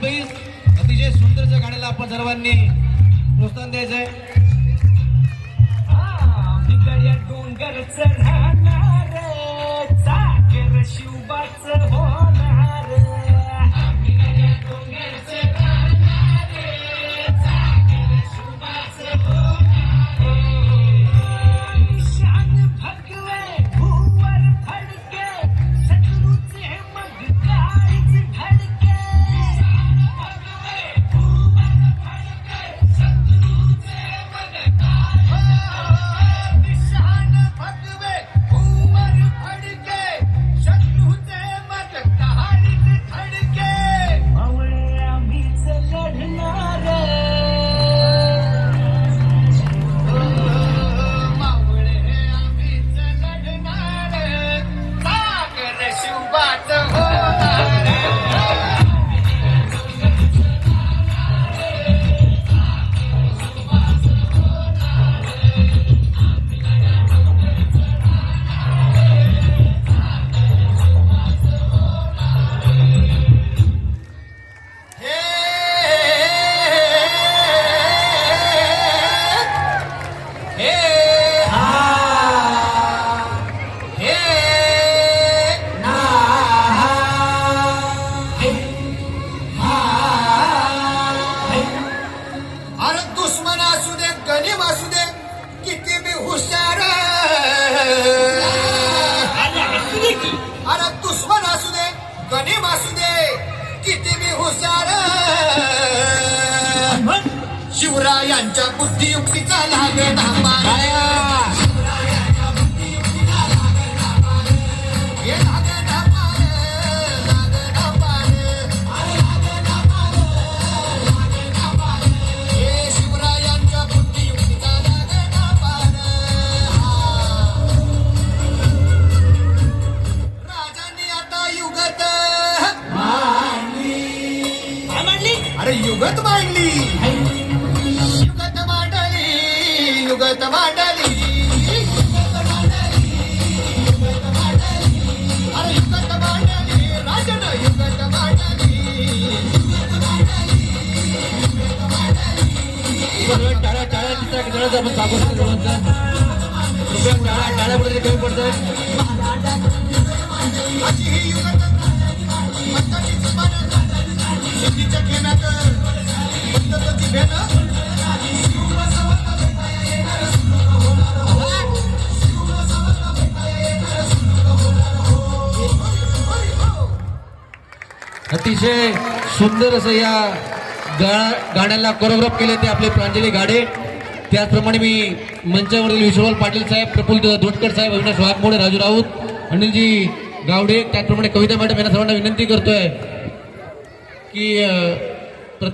Please अतिशय सुंदरच्या गाण्याला आपण सर्वांनी प्रोत्साहन द्यायचंय. डोंगर चढणार चाकर शिवबाच होणार. डोंगर चढणार चाकर शिवबाच होणार. शान भगवे भुवर फडके शत्रूचे मग काळीच धडके. भगवे भुवर फडके शत्रूचे मग गणिम असू दे किती बी हुशार. शिवरायांच्या बुद्धियुक्तीचा लागे धापा. अरे युगत मांडली युगत मांडली युगत मांडली अरे युगत मांडली राजन युगत मांडली. टाळ्या टाळ्या तिथे जरा आपण साबण टाळ्या टाळ्या पुढे कमी पडतंय. अशी ही युगत अतिशय सुंदर असं या गाण्याला कोरिओग्राफ केले ते आपले प्रांजली गाडे. त्याचप्रमाणे मी मंचावरील विश्वपाल पाटील साहेब, प्रफुल्ल धोटकर साहेब, अविनाश वाघमोडे, राजू राऊत, अनिलजी गावडे, त्याचप्रमाणे कविता मॅडम यांना सर्वांना विनंती करतोय की